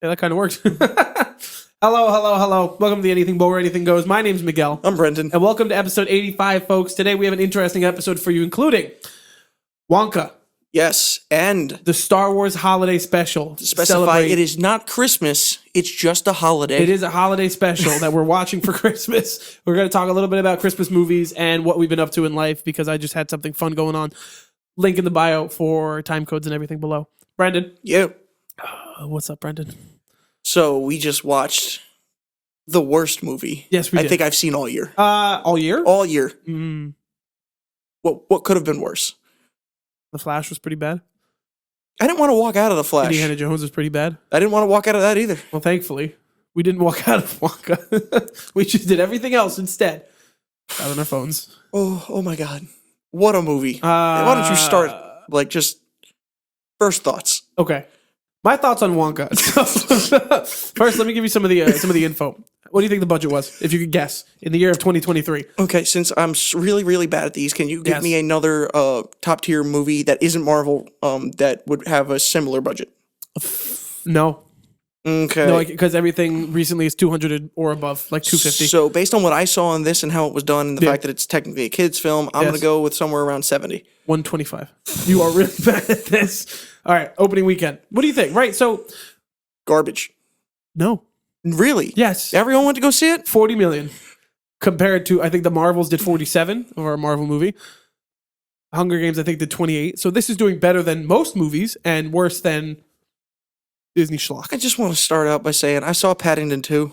Yeah, that kind of works. Hello. Welcome to the Anything Bowl Where Anything Goes. My name's Miguel. I'm Brendan. And welcome to episode 85, folks. Today we have an interesting episode for you, including Wonka. Yes, and the Star Wars holiday special. To specify, it is not Christmas. It's just a holiday. It is a holiday special that we're watching for Christmas. We're going to talk a little bit about Christmas movies and what we've been up to in life because I just had something fun going on. Link in the bio for time codes and everything below. Brendan. Yeah. What's up, Brendan? So we just watched the worst movie. Yes, we did. I think I've seen all year. All year? All year. Mm. What could have been worse? The Flash was pretty bad. I didn't want to walk out of The Flash. Indiana Jones was pretty bad. I didn't want to walk out of that either. Well, thankfully, we didn't walk out of Wonka. We just did everything else instead. Out on our phones. Oh my God. What a movie. Why don't you start, just first thoughts? Okay. My thoughts on Wonka. First, let me give you some of the info. What do you think the budget was, if you could guess, in the year of 2023? Okay, since I'm really, really bad at these, can you give me another top-tier movie that isn't Marvel that would have a similar budget? No. Okay. No, because everything recently is 200 or above, like 250. So based on what I saw on this and how it was done and the fact that it's technically a kid's film, I'm going to go with somewhere around 70. 125. You are really bad at this. All right, opening weekend. What do you think? Right, so... Garbage. No. Really? Yes. Everyone went to go see it? 40 million. Compared to, I think the Marvels did 47 of our Marvel movie. Hunger Games, I think, did 28. So this is doing better than most movies and worse than Disney schlock. I just want to start out by saying I saw Paddington 2,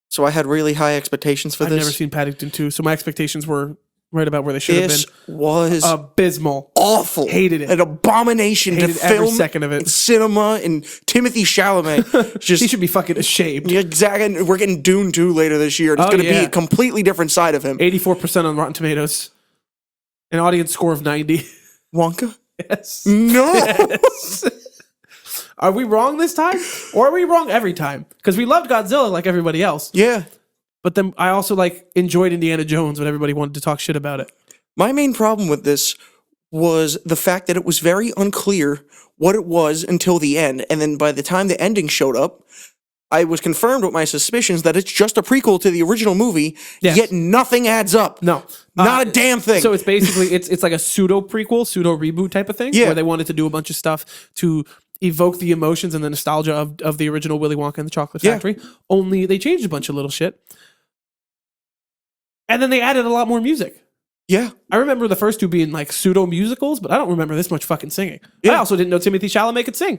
so I had really high expectations for this. I've never seen Paddington 2, so my expectations were right about where they should have been. This was abysmal. Awful. Hated it. An abomination Hated to film every second of it. in cinema, and Timothy Chalamet. He should be fucking ashamed. Yeah, exactly. We're getting Dune 2 later this year. It's going to be a completely different side of him. 84% on Rotten Tomatoes. An audience score of 90. Wonka? Yes. No. Yes. Are we wrong this time? Or are we wrong every time? Because we loved Godzilla like everybody else. Yeah. But then I also enjoyed Indiana Jones when everybody wanted to talk shit about it. My main problem with this was the fact that it was very unclear what it was until the end. And then by the time the ending showed up, I was confirmed with my suspicions that it's just a prequel to the original movie, yet nothing adds up. No. Not a damn thing. So it's basically, it's like a pseudo prequel, pseudo reboot type of thing, where they wanted to do a bunch of stuff to evoke the emotions and the nostalgia of the original Willy Wonka and the Chocolate Factory. Only they changed a bunch of little shit. And then they added a lot more music. Yeah. I remember the first two being pseudo musicals, but I don't remember this much fucking singing. Yeah. I also didn't know Timothy Chalamet could sing.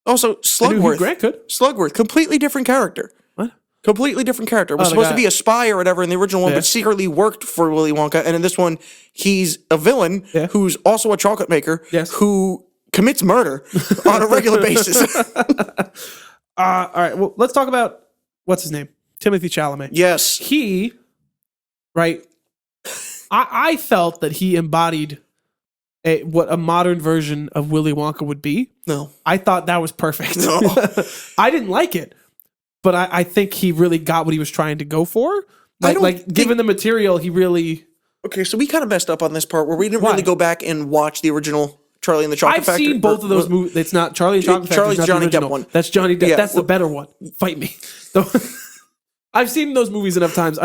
Also, Slugworth. I knew Hugh Grant could. Slugworth, completely different character. What? Completely different character. Was supposed to be a spy or whatever in the original one, but secretly worked for Willy Wonka. And in this one, he's a villain who's also a chocolate maker who commits murder on a regular basis. All right, well, let's talk about, what's his name? Timothy Chalamet. Yes. He, right, I felt that he embodied what a modern version of Willy Wonka would be. No. I thought that was perfect. No. I didn't like it, but I think he really got what he was trying to go for. Given the material, he really... Okay, so we kind of messed up on this part where we didn't really go back and watch the original Charlie and the Chocolate Factory. I've seen both of those movies. It's not Charlie and Chocolate Factory. Charlie's Johnny Depp one. That's Johnny Depp. That's the better one. Fight me. I've seen those movies enough times.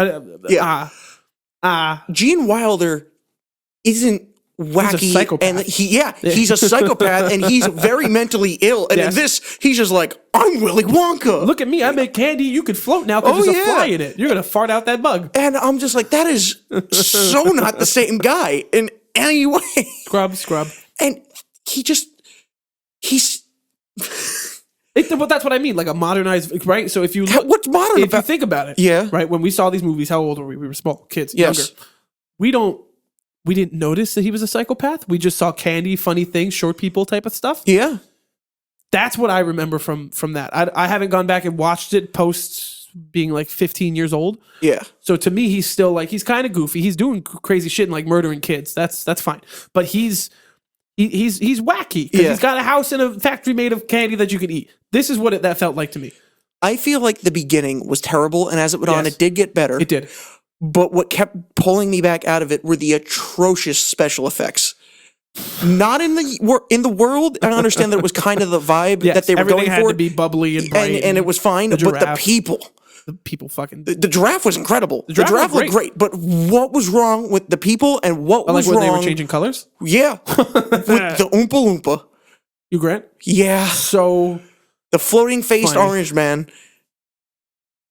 Gene Wilder isn't wacky. He's a psychopath. And he's a psychopath and he's very mentally ill. And in this, he's just like, I'm Willy Wonka. Look at me. I make candy. You could float now because there's a fly in it. You're going to fart out that bug. And I'm just like, that is so not the same guy in any way. Scrub. And he's... But that's what I mean, like a modernized, right? So if you look... What's modern If you think about it, right? When we saw these movies, how old were we? We were small, kids, younger. We didn't notice that he was a psychopath. We just saw candy, funny things, short people type of stuff. Yeah. That's what I remember from that. I haven't gone back and watched it post being 15 years old. Yeah. So to me, he's still he's kind of goofy. He's doing crazy shit and murdering kids. That's fine. But he's wacky because he's got a house and a factory made of candy that you can eat. This is what that felt like to me. I feel like the beginning was terrible, and as it went on, it did get better. It did. But what kept pulling me back out of it were the atrocious special effects. Not in the world. I understand that it was kind of the vibe that they were everything going had for. to be bubbly and bright, and it was fine. But the giraffe. people. The people fucking. The giraffe was incredible. The was giraffe looked great. But what was wrong with the people and what was when wrong? they were changing colors? Yeah. With the Oompa Loompa. You Grant? Yeah. So the floating faced funny. orange man.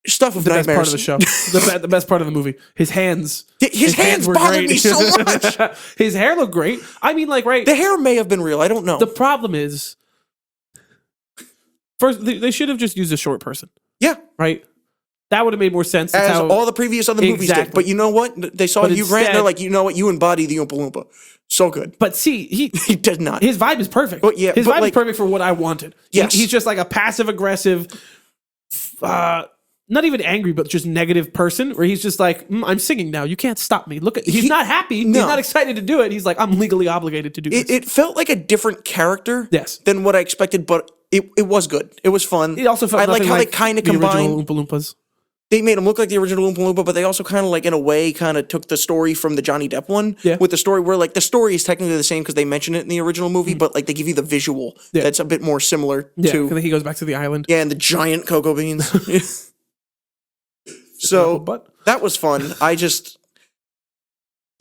Stuff of the nightmares. best part of the show. the best part of the movie. His hands. His hands were bothered great. me so much. His hair looked great. I mean, like, right. The hair may have been real. I don't know. The problem is, first, they should have just used a short person. Yeah. Right? That would have made more sense. As all the previous other movies did. But you know what? They saw Hugh Grant and they're like, you know what? You embody the Oompa Loompa. So good. But see, he did not. His vibe is perfect. But yeah, his vibe is perfect for what I wanted. Yes. He's just like a passive aggressive, not even angry, but just negative person where he's just like, I'm singing now. You can't stop me. Look at he's not happy. No. He's not excited to do it. He's like, I'm legally obligated to do this. It felt like a different character than what I expected, but it was good. It was fun. It also felt I like how like they kind of the combined original Oompa Loompas. They made him look like the original Oompa Loompa, but they also kind of like in a way kind of took the story from the Johnny Depp one with the story where like the story is technically the same because they mention it in the original movie, but like they give you the visual that's a bit more similar to. Yeah, he goes back to the island. Yeah, and the giant cocoa beans. So that was fun. The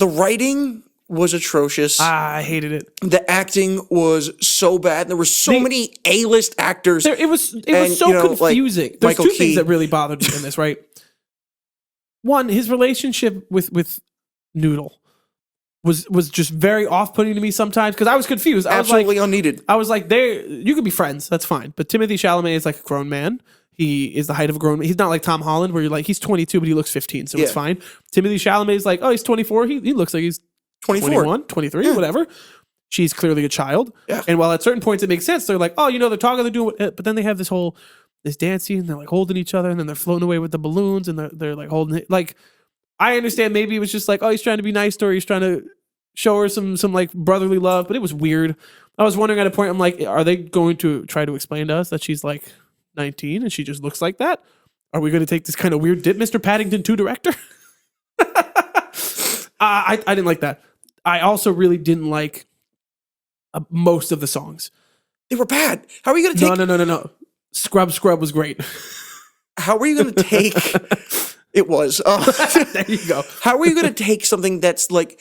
writing was atrocious. I hated it. The acting was so bad. There were so many A-list actors. It was so confusing. Like There's Michael two things Key. that really bothered me in this, right? One, his relationship with Noodle was just very off-putting to me sometimes because I was confused. Absolutely unneeded. I was like, you could be friends. That's fine. But Timothée Chalamet is like a grown man. He is the height of a grown man. He's not like Tom Holland where you're like, he's 22, but he looks 15, so it's fine. Timothée Chalamet is like, oh, he's 24. He looks like he's 24. 21, 23, whatever. She's clearly a child. Yeah. And while at certain points it makes sense, they're like, oh, they're talking, they're doing it. But then they have this dance scene, they're like holding each other, and then they're floating away with the balloons, and they're like holding it. Like, I understand maybe it was just like, oh, he's trying to be nice to her, he's trying to show her some like brotherly love, but it was weird. I was wondering at a point, I'm like, are they going to try to explain to us that she's like 19 and she just looks like that? Are we going to take this kind of weird dip, Mr. Paddington 2 director? I didn't like that. I also really didn't like most of the songs. They were bad. How are you going to take... No. Scrub was great. How are you going to take... It was. There you go. How are you going to take something that's like...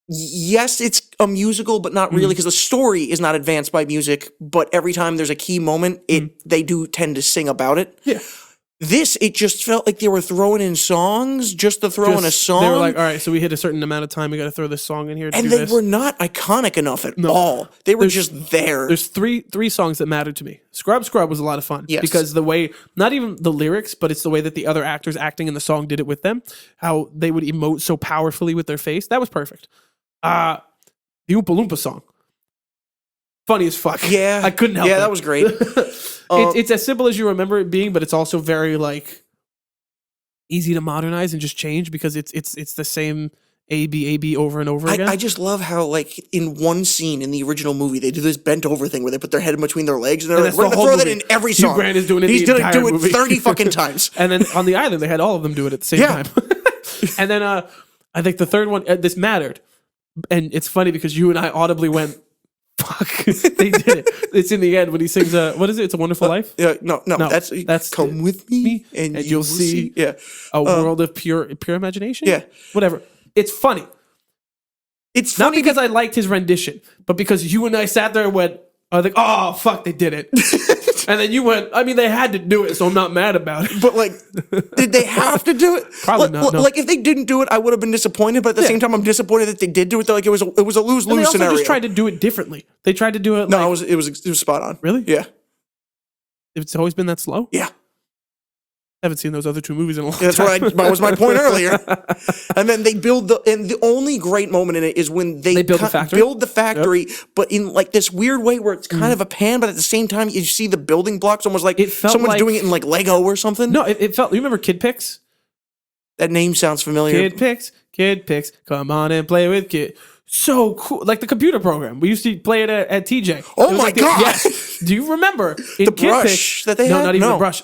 Yes, it's a musical, but not really, because the story is not advanced by music, but every time there's a key moment, they do tend to sing about it. Yeah. This, it just felt like they were throwing in songs just to throw in a song. They were like, all right, so we hit a certain amount of time, we got to throw this song in here to and do they were not iconic enough at all. They were just there. There's three songs that mattered to me. Scrub was a lot of fun. Yes. Because the way, not even the lyrics, but it's the way that the other actors acting in the song did it with them, how they would emote so powerfully with their face. That was perfect. The Oompa Loompa song. Funny as fuck. Yeah. I couldn't help it. Yeah, that was great. It's as simple as you remember it being, but it's also very like easy to modernize and just change because it's the same A-B over and over again. I just love how like in one scene in the original movie they do this bent over thing where they put their head in between their legs and they're like, we're gonna throw that in every song. Hugh Grant is doing it. He's gonna do it movie. 30 fucking times. And then on the island they had all of them do it at the same time. And then I think the third one this mattered, and it's funny because you and I audibly went, fuck, they did it. It's in the end when he sings, what is it? It's a Wonderful Life? Yeah, no, that's come with me and you'll see a world of pure imagination? Yeah. Whatever. It's funny. It's funny not because I liked his rendition, but because you and I sat there and went, I was like, oh, fuck, they did it. And then you went, I mean, they had to do it, so I'm not mad about it. But, like, did they have to do it? Probably not, no. Like, if they didn't do it, I would have been disappointed, but at the same time, I'm disappointed that they did do it. Like, it was a lose-lose they also scenario. just tried to do it differently. They tried to do it No, it was spot on. Really? Yeah. It's always been that slow? Yeah. I haven't seen those other two movies in a long time. That's right. That was my point earlier. And then they build the only great moment in it is when they build the factory, but in like this weird way where it's kind of a pan, but at the same time you see the building blocks almost like someone's doing it in like Lego or something. No, it felt. You remember Kid Pix? That name sounds familiar. Kid Pix, come on and play with Kid. So cool, like the computer program. We used to play it at TJ. Oh my god! Yes. Do you remember the brush that they had? No, not even a brush.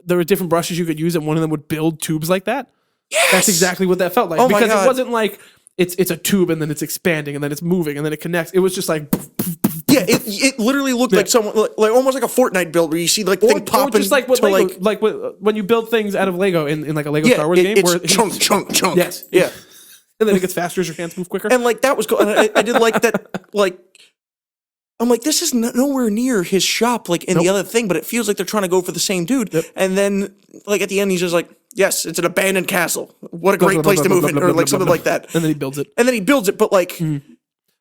There were different brushes you could use, and one of them would build tubes like that. Yes! That's exactly what that felt like. Oh because my God. it wasn't like it's a tube and then it's expanding and then it's moving and then it connects. It was just like. Yeah, it literally looked like someone like almost like a Fortnite build where you see like the thing popping. Or just like what Lego, when you build things out of Lego in like a Lego Star Wars game, it's where chunk. Yes, yeah, and then it gets faster as your hands move quicker. and like that was cool. And I did like that. Like I'm like, this is nowhere near his shop, like in the other thing, but it feels like they're trying to go for the same dude. Yep. And then like at the end, he's just like, yes, it's an abandoned castle. What a great place to move in, or like something like that. And then he builds it. But like.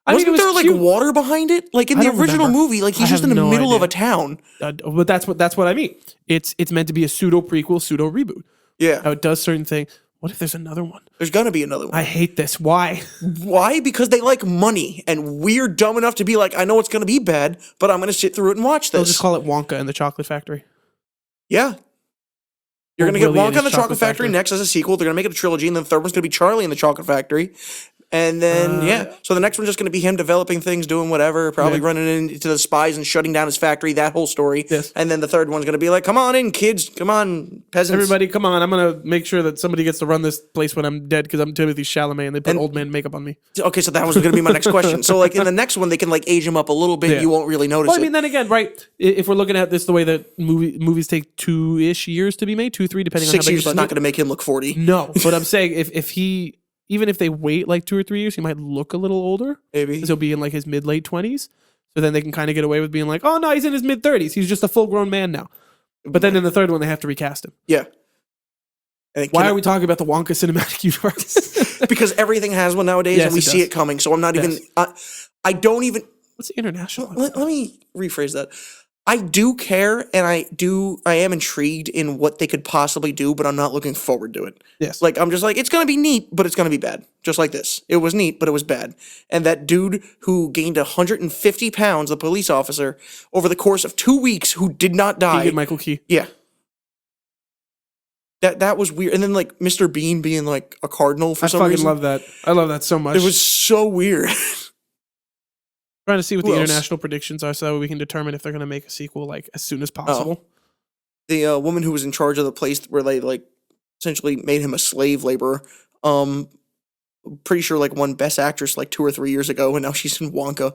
Wasn't there like cute. water behind it? Like in the original movie, like he's just in the middle of a town. But that's what I mean. It's meant to be a pseudo prequel, pseudo reboot. Yeah. How it does certain things. What if there's another one? There's gonna be another one. I hate this. Why? Why? Because they like money, and we're dumb enough to be like, I know it's gonna be bad, but I'm gonna sit through it and watch this. They'll just call it Wonka and the Chocolate Factory. Yeah. You're Or gonna get Willy and Wonka and the his Chocolate Factory next as a sequel. They're gonna make it a trilogy, and then the third one's gonna be Charlie and the Chocolate Factory. And then, so the next one's just going to be him developing things, doing whatever, probably running into the spies and shutting down his factory, that whole story. Yes. And then the third one's going to be like, come on in, kids. Come on, peasants. Everybody, come on. I'm going to make sure that somebody gets to run this place when I'm dead because I'm Timothy Chalamet and they put old man makeup on me. Okay, so that was going to be my next question. So, like, in the next one, they can, like, age him up a little bit. Yeah. You won't really notice Well, I it. mean, then again, right, if we're looking at this the way that movies take 2-ish years to be made, 2-3, depending on how 6 big years the is not budget. going to make him look 40. No, but I'm saying even if they wait like 2 or 3 years, he might look a little older. Maybe. Because he'll be in like his mid-late 20s. So then they can kind of get away with being like, oh, no, he's in his mid-30s. He's just a full-grown man now. But then in the third one, they have to recast him. Yeah. Why are we talking about the Wonka cinematic universe? Because everything has one nowadays, Yes, and we it see does. it coming. So I'm not even... I don't even... What's the international one? Let me rephrase that. I do care, and I am intrigued in what they could possibly do, but I'm not looking forward to it. Yes. Like, I'm just like, it's going to be neat, but it's going to be bad. Just like this. It was neat, but it was bad. And that dude who gained 150 pounds, the police officer, over the course of 2 weeks, who did not die. Michael Key. Yeah. That was weird. And then, like, Mr. Bean being, like, a cardinal for some reason. I fucking love that. I love that so much. It was so weird. Trying to see what Who the else? international predictions are so that we can determine if they're going to make a sequel like as soon as possible. The woman who was in charge of the place where they like essentially made him a slave laborer. Pretty sure like won Best Actress like 2 or 3 years ago, and now she's in Wonka.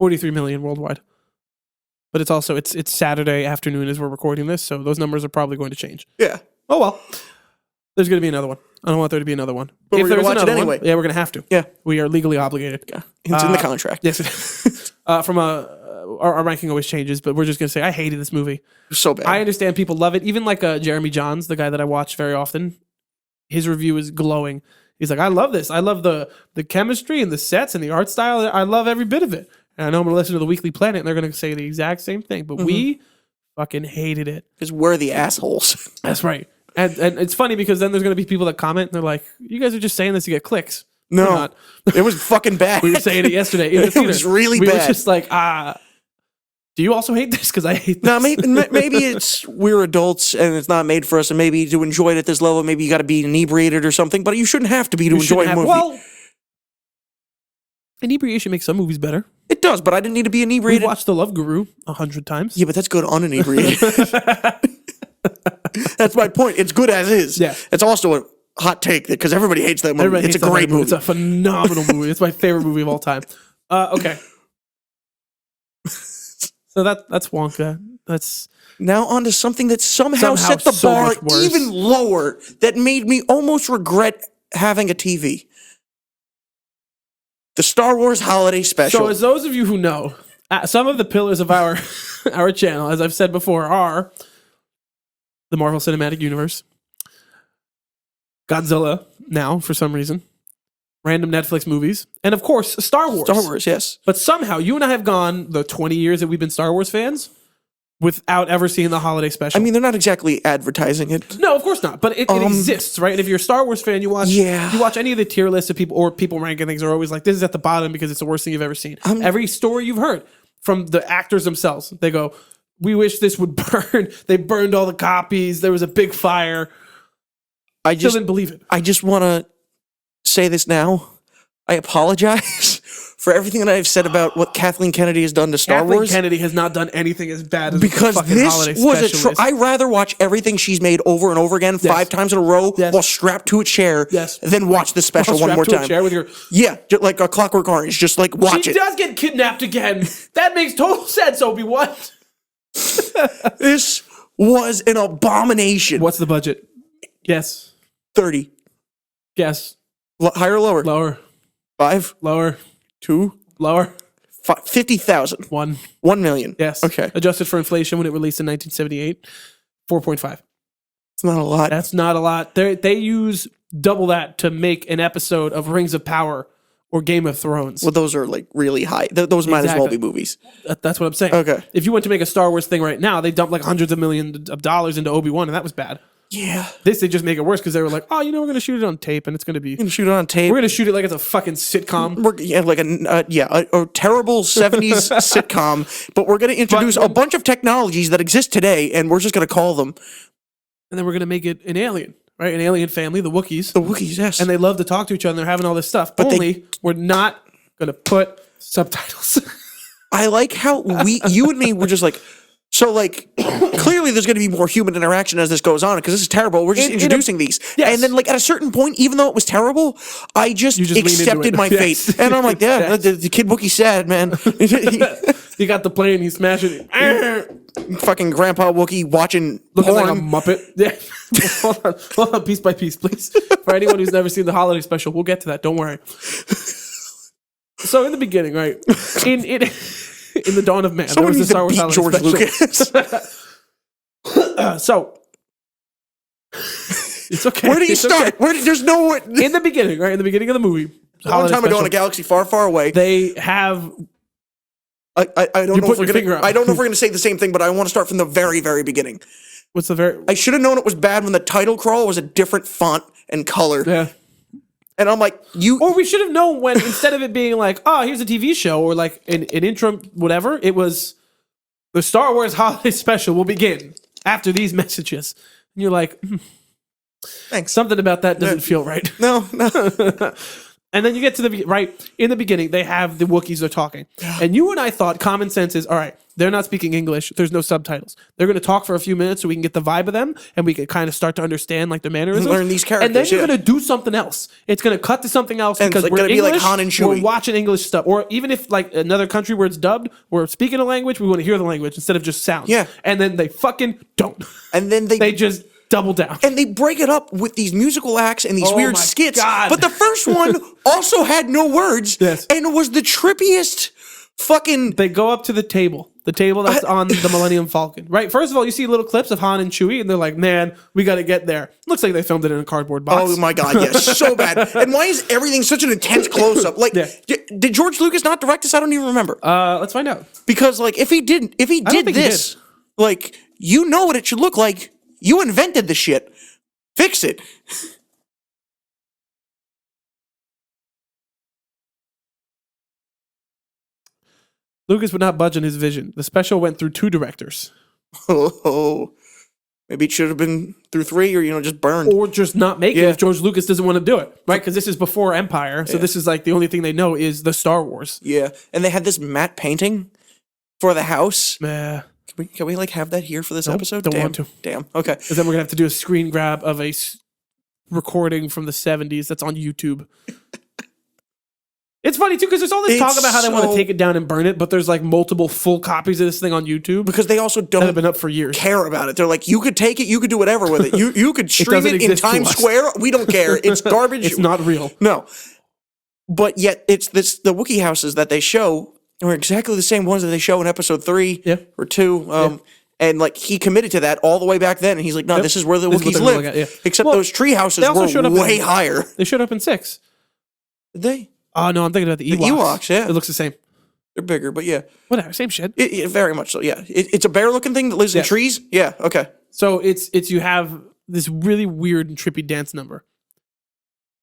43 million worldwide. But it's also it's Saturday afternoon as we're recording this, so those numbers are probably going to change. Yeah, Oh well. There's going to be another one. I don't want there to be another one. But we're gonna there's watch it another anyway. one, yeah, we're going to have to. Yeah. We are legally obligated. yeah, it's in the contract. Yes. It is. From our ranking always changes, but we're just going to say I hated this movie. It was so bad. I understand people love it. Even like Jeremy Johns, the guy that I watch very often, his review is glowing. He's like, I love this. I love the chemistry and the sets and the art style. I love every bit of it. And I know I'm going to listen to the Weekly Planet and they're going to say the exact same thing, but we fucking hated it. Because we're the assholes. That's right. And it's funny because then there's going to be people that comment and they're like, you guys are just saying this to get clicks. We're No, not. it was fucking bad. We were saying it yesterday in the It theater. was really we bad. were just like, do you also hate this? Because I hate this. No, maybe it's we're adults and it's not made for us, and maybe to enjoy it at this level, maybe you got to be inebriated or something. But you shouldn't have to be to You enjoy shouldn't a have- movie. Well, inebriation makes some movies better. It does, but I didn't need to be We've inebriated. watched The Love Guru 100 times. Yeah, but that's good uninebriated. That's my point. It's good as is. Yeah. It's also a hot take because everybody hates that movie. Everybody It's a hates great that movie. It's a phenomenal movie. It's my favorite movie of all time. Okay. So that's Wonka. That's Now on to something that somehow set the so bar much worse. even lower that made me almost regret having a TV. The Star Wars Holiday Special. so. As those of you who know, some of the pillars of our our channel, as I've said before, are the Marvel Cinematic Universe, Godzilla. Now, for some reason, random Netflix movies, and of course, Star Wars. Star Wars, yes. But somehow, you and I have gone the 20 years that we've been Star Wars fans without ever seeing the holiday special. I mean, they're not exactly advertising it. No, of course not. But it exists, right? And if you're a Star Wars fan, you watch any of the tier lists of people or people ranking things are always like, this is at the bottom because it's the worst thing you've ever seen. Every story you've heard from the actors themselves, they go, we wish this would burn. They burned all the copies. There was a big fire. I Still didn't believe it. I just want to say this now. I apologize for everything that I've said about what Kathleen Kennedy has done to Star Kathleen Wars. Kennedy has not done anything as bad as Because the fucking this holiday was a special is. I'd rather watch everything she's made over and over again 5 times in a row while strapped to a chair than watch the special one more Strapped to a time. chair with your, Like a Clockwork Orange. Just like watch she it. does get kidnapped again. That makes total sense, Obi-Wan. This was an abomination. What's the budget? Yes. 30. Yes. Higher or lower? Lower. 5? Lower. 2? Lower. 50,000. 1. 1 million. Yes. Okay. Adjusted for inflation when it released in 1978. 4.5. It's not a lot. That's not a lot. They use double that to make an episode of Rings of Power or Game of Thrones. Well, those are like really high. Those might as well be movies. That's what I'm saying. Okay. If you went to make a Star Wars thing right now, they dump like hundreds of millions of dollars into Obi-Wan, and that was bad. Yeah. This, they just make it worse because they were like, oh, we're going to shoot it on tape, and it's going to be... We're going to shoot it on tape. We're going to shoot it like it's a fucking sitcom. A terrible 70s sitcom, but we're going to introduce a bunch of technologies that exist today, and we're just going to call them. And then we're going to make it an alien, right? An alien family, the Wookiees. The Wookiees, yes. And they love to talk to each other, and they're having all this stuff. But we're not going to put subtitles. I like how you and me were just like... So, like, clearly there's going to be more human interaction as this goes on, because this is terrible. We're just introducing these. Yes. And then, like, at a certain point, even though it was terrible, I just accepted my fate. And I'm like, the Kid Wookie sad, man. You got the plane, he's smashing it. Fucking Grandpa Wookie watching Looking porn. like a Muppet. Yeah. Hold on, piece by piece, please. For anyone who's never seen the holiday special, we'll get to that. Don't worry. So, in the beginning, right? In the dawn of man, someone there was a Star Wars George special. Lucas. So it's okay. Where do you start? Okay. There's no. In the beginning, right? In the beginning of the movie, a long time ago in a galaxy far, far away, they have. I don't know if we're gonna. I don't know if we're gonna say the same thing, but I want to start from the very, very beginning. What's the very? I should have known it was bad when the title crawl was a different font and color. Yeah. And I'm like, Or we should have known when, instead of it being like, oh, here's a TV show, or like an intro, whatever, it was the Star Wars holiday special will begin after these messages. And you're like, thanks. Something about that doesn't feel right. No. And then you get to right in the beginning, they have the Wookiees are talking. And you and I thought common sense is, all right, they're not speaking English. There's no subtitles. They're going to talk for a few minutes so we can get the vibe of them and we can kind of start to understand like their mannerisms. Learn these characters. And then you're going to do something else. It's going to cut to something else and because it's we're going to be English, like Han and Chewie. we're watching English stuff. Or even if like another country where it's dubbed, we're speaking a language, we want to hear the language instead of just sound. Yeah. And then they fucking don't. And then they just double down. And they break it up with these musical acts and these weird skits. God. But the first one also had no words. Yes. And it was the trippiest fucking... They go up to the table that's on the Millennium Falcon, right? First of all, you see little clips of Han and Chewie, and they're like, man, we got to get there. Looks like they filmed it in a cardboard box. Oh my God, yes. So bad. And why is everything such an intense close-up? Like, did George Lucas not direct this? I don't even remember. Let's find out. Because, like, if he did this, like, you know what it should look like. You invented the shit. Fix it. Lucas would not budge on his vision. The special went through 2 directors. Oh. Maybe it should have been through 3 or, just burned. Or just not make it if George Lucas doesn't want to do it, right? Because this is before Empire. So this is like the only thing they know is the Star Wars. Yeah. And they had this matte painting for the house. Yeah. Can we like have that here for this episode? Don't want to. Damn. Okay. Because then we're going to have to do a screen grab of a recording from the 70s that's on YouTube. It's funny, too, because there's all this talk about how they want to take it down and burn it, but there's like multiple full copies of this thing on YouTube. Because they also don't have been up for years. Care about it. They're like, you could take it, you could do whatever with it. You could stream it in Times Square. We don't care. It's garbage. It's not real. No. But yet, it's the Wookiee houses that they show are exactly the same ones that they show in episode 3 or 2. And like he committed to that all the way back then. And he's like, no, this is where the Wookiees live. Except those tree houses were way higher. They showed up in 6. Did they? Oh, no, I'm thinking about the Ewoks. The Ewoks, yeah. It looks the same. They're bigger, but yeah. Whatever, same shit. Very much so, yeah. It's a bear-looking thing that lives in trees? Yeah, okay. So it's you have this really weird and trippy dance number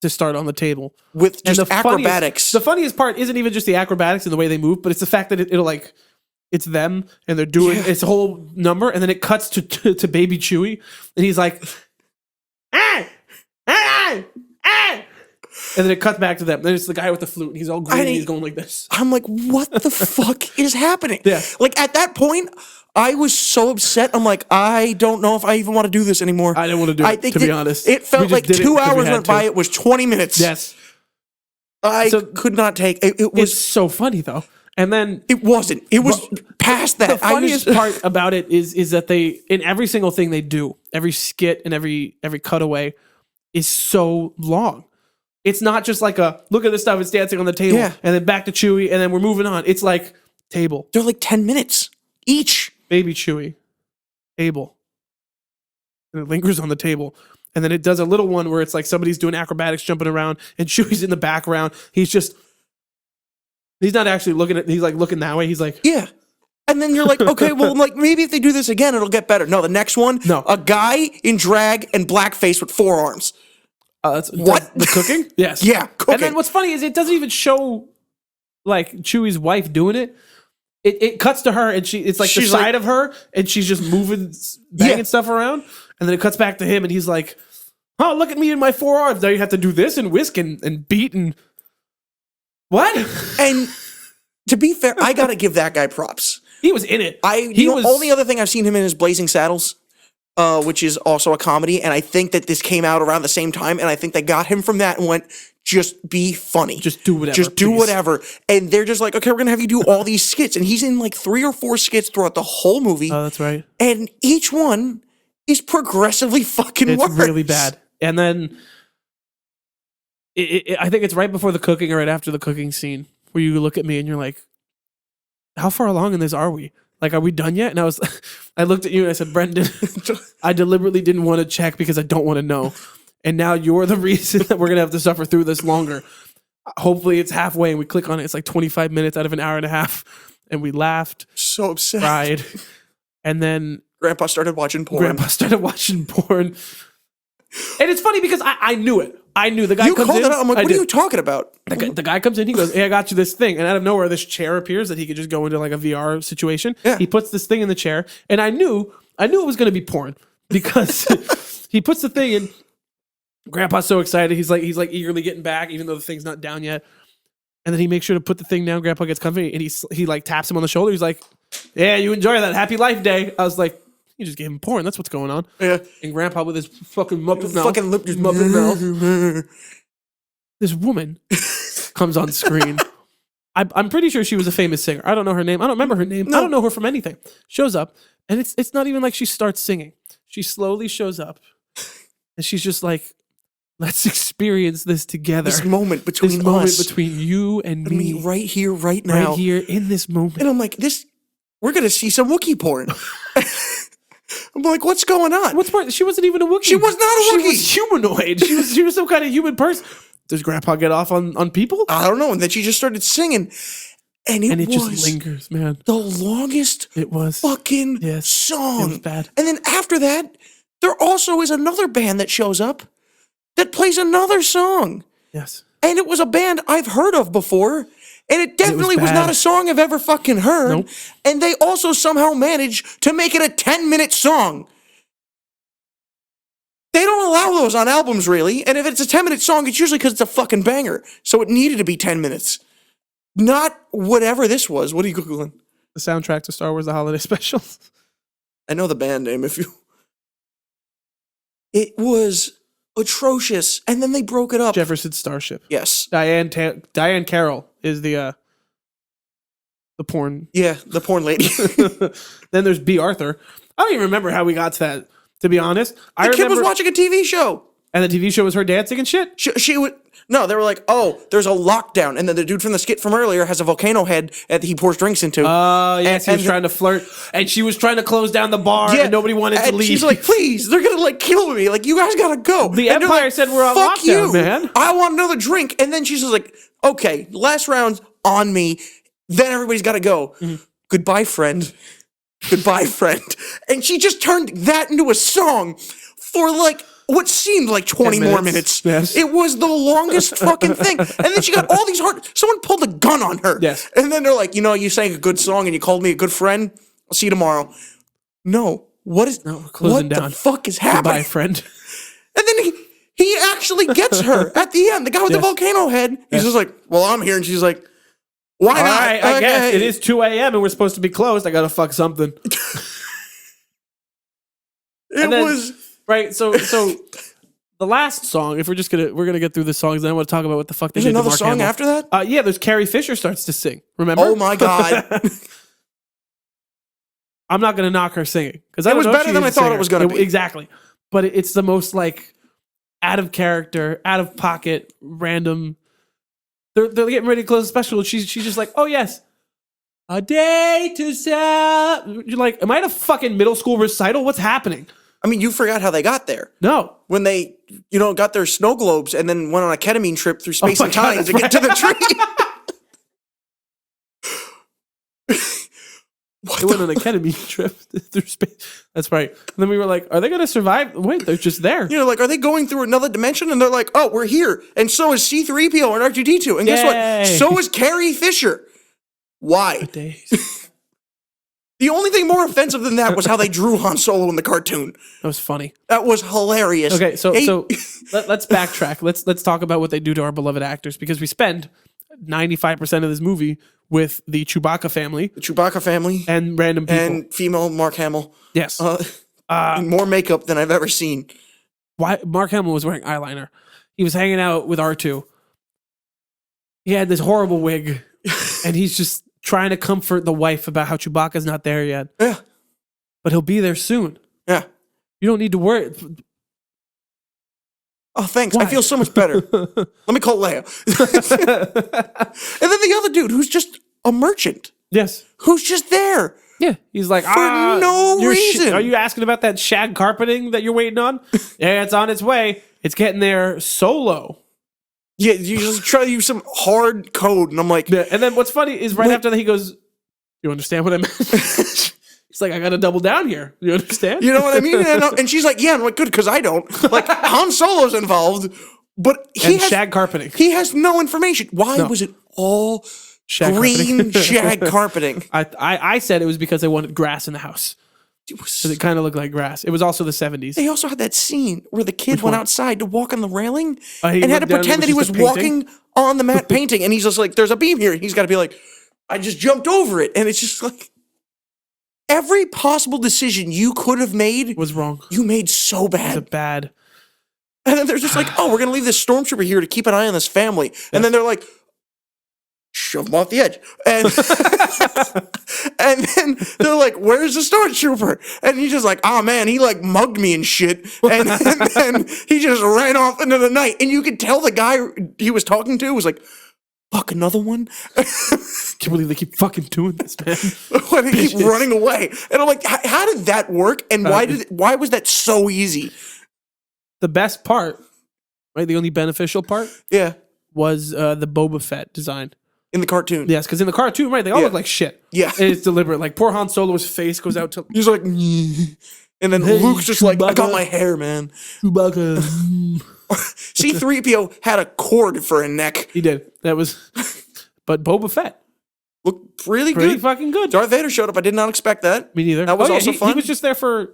to start on the table. With just acrobatics. The funniest part isn't even just the acrobatics and the way they move, but it's the fact that it'll like, it's them, and they're doing it's a whole number, and then it cuts to baby Chewie, and he's like, ah, ah, ah. And then it cuts back to them. Then it's the guy with the flute, and he's all green, and he's going like this. I'm like, what the fuck is happening? Yeah. Like, at that point, I was so upset. I'm like, I don't know if I even want to do this anymore. I didn't want to do it, to be honest. It felt like 2 hours went by. It was 20 minutes. Yes. I could not take it. It was it's so funny, though. And then it wasn't. It was past that. The funniest part about it is that they, in every single thing they do, every skit and every cutaway is so long. It's not just like a look at this stuff. It's dancing on the table, and then back to Chewie, and then we're moving on. It's like table. They're like 10 minutes each. Baby Chewie, table, and it lingers on the table. And then it does a little one where it's like somebody's doing acrobatics, jumping around, and Chewie's in the background. He's not actually looking at. He's like looking that way. He's like, yeah. And then you're like, okay, well, like maybe if they do this again, it'll get better. No, the next one, a guy in drag and blackface with 4 arms. That's what? The cooking? Yes. Yeah, cooking. And then what's funny is it doesn't even show like Chewie's wife doing it. It cuts to her, and it's like she's the side of her, and she's just moving, banging stuff around. And then it cuts back to him, and he's like, "Oh, look at me in my 4 arms. Now you have to do this and whisk and beat and what?" And to be fair, I gotta give that guy props. He was in it. The only other thing I've seen him in is Blazing Saddles, which is also a comedy. And I think that this came out around the same time, and I think they got him from that and went, just be funny. Just do whatever. Just do whatever. And they're just like, okay, we're going to have you do all these skits. And he's in like 3 or 4 skits throughout the whole movie. Oh, that's right. And each one is progressively fucking worse. It's really bad. And then I think it's right before the cooking or right after the cooking scene where you look at me and you're like, how far along in this are we? Like, are we done yet? And I looked at you and I said, Brendan, I deliberately didn't want to check because I don't want to know. And now you're the reason that we're going to have to suffer through this longer. Hopefully it's halfway and we click on it. It's like 25 minutes out of an hour and a half. And we laughed. So upset. Cried. And then Grandpa started watching porn. And it's funny because I knew it. I knew the guy comes in. You called it out. I'm like, what are you talking about? The guy comes in. He goes, hey, I got you this thing. And out of nowhere, this chair appears that he could just go into like a VR situation. Yeah. He puts this thing in the chair. And I knew it was going to be porn because he puts the thing in. Grandpa's so excited. He's like eagerly getting back, even though the thing's not down yet. And then he makes sure to put the thing down. Grandpa gets comfy and he like taps him on the shoulder. He's like, yeah, you enjoy that. Happy Life Day. I was like, you just gave him porn. That's what's going on. Yeah. And Grandpa with his fucking Muppet mouth. Fucking lip just Muppet mouth. This woman comes on screen. I'm pretty sure she was a famous singer. I don't know her name. I don't remember her name. No. I don't know her from anything. Shows up. And it's not even like she starts singing. She slowly shows up. And she's just like, let's experience this together. This moment between you and me. Right here, right now. Right here in this moment. And I'm like, we're going to see some Wookiee porn. I'm like, what's going on? What's part? She wasn't even a Wookiee. She was not a Wookiee. She was humanoid. She was some kind of human person. Does Grandpa get off on people? I don't know. And then she just started singing. And it just lingers, man. The longest fucking song. It was bad. And then after that, there also is another band that shows up that plays another song. Yes. And it was a band I've heard of before. And it definitely was not a song I've ever fucking heard. Nope. And they also somehow managed to make it a 10-minute song. They don't allow those on albums, really. And if it's a 10-minute song, it's usually because it's a fucking banger. So it needed to be 10 minutes. Not whatever this was. What are you Googling? The soundtrack to Star Wars The Holiday Special. I know the band name if you... It was atrocious. And then they broke it up. Jefferson Starship. Yes. Diane Carroll is the porn. Yeah, the porn lady. Then there's B. Arthur. I don't even remember how we got to that, to be honest. The kid was watching a TV show. And the TV show was her dancing and shit? She would... No, they were like, oh, there's a lockdown. And then the dude from the skit from earlier has a volcano head that he pours drinks into. Oh, yes, he was trying to flirt. And she was trying to close down the bar and nobody wanted to leave. She's like, please, they're going to like kill me. Like, you guys got to go. The Empire said we're on lockdown, man. I want another drink. And then she's just like, okay, last round's on me. Then everybody's got to go. Mm-hmm. Goodbye, friend. Goodbye, friend. And she just turned that into a song for like... what seemed like 20 more minutes. Yes. It was the longest fucking thing. And then she got all these someone pulled a gun on her. Yes. And then they're like, you sang a good song and you called me a good friend. I'll see you tomorrow. No. What we're closing down. The fuck is happening? Goodbye, friend. And then He actually gets her at the end. The guy with the volcano head. He's just like, well, I'm here. And she's like, why All not? right, I guess it is 2 a.m. and we're supposed to be closed. I gotta fuck something. It was right. So the last song, if we're gonna get through the songs, then I want to talk about what the fuck they there's did to another Mark song Hamill. after that. Yeah, there's Carrie Fisher starts to sing. Remember? Oh my god. I'm not gonna knock her singing because It was better than I thought it was gonna be. Exactly, but it's the most like out of character, out of pocket, random. They're getting ready to close the special. And she's just like, oh yes, a day to sell. You're like, am I at a fucking middle school recital? What's happening? I mean, you forgot how they got there. No, When they, got their snow globes and then went on a ketamine trip through space and time God, to get to the tree. they went on a ketamine trip through space. That's right. And then we were like, are they going to survive? Wait, they're just there. Like, are they going through another dimension? And they're like, oh, we're here. And so is C-3PO and R2-D2. And guess what? So is Carrie Fisher. Why? Days. The only thing more offensive than that was how they drew Han Solo in the cartoon. That was funny. That was hilarious. Okay, so let's backtrack. Let's talk about what they do to our beloved actors because we spend 95% of this movie with the Chewbacca family. The Chewbacca family. And random people. And female Mark Hamill. Yes. More makeup than I've ever seen. Why Mark Hamill was wearing eyeliner. He was hanging out with R2. He had this horrible wig. And he's just trying to comfort the wife about how Chewbacca's not there yet. Yeah. But he'll be there soon. Yeah. You don't need to worry. Oh, thanks. Why? I feel so much better. Let me call Leia. And then the other dude who's just a merchant. Yes. Who's just there. Yeah. He's like, For no reason. Are you asking about that shag carpeting that you're waiting on? Yeah, it's on its way. It's getting there solo. Yeah, you just try to use some hard code, and I'm like... Yeah, and then what's funny is right after that, he goes, you understand what I meant? He's like, I got to double down here. You understand? You know what I mean? And she's like, yeah, I'm like, good, because I don't. Like, Han Solo's involved, but he has... shag carpeting. He has no information. Why was it all shag green carpeting. shag carpeting? I said it was because they wanted grass in the house. Because it kind of looked like grass. It was also the 70s. They also had that scene where the kid went outside to walk on the railing He and had to looked down pretend that he was just a painting? walking on the mat painting. And he's just like, there's a beam here. And he's got to be like, I just jumped over it. And it's just like, every possible decision you could have made was wrong. You made so It was bad. bad. And then they're just like, oh, we're going to leave this stormtrooper here to keep an eye on this family. And then they're like, shove him off the edge. And, and then they're like, where's the stormtrooper? And he's just like, oh man, he like mugged me and shit. And then he just ran off into the night. And you could tell the guy he was talking to was like, fuck, another one? Can't believe they keep fucking doing this, man. Why they keep running away? And I'm like, how did that work? And why was that so easy? The best part, right? The only beneficial part, Yeah, was the Boba Fett design. in the cartoon. Yes, because in the cartoon, right, they all look like shit. Yeah. And it's deliberate. Like poor Han Solo's face goes out to He's like, and then Hey, Luke's just like, I got Chewbacca. my hair, man. Chewbacca. C-3PO had a cord for a neck. He did. That was, but Boba Fett, Looked really pretty good. fucking good. Darth Vader showed up. I did not expect that. Me neither. That was yeah, also he fun. was just there for.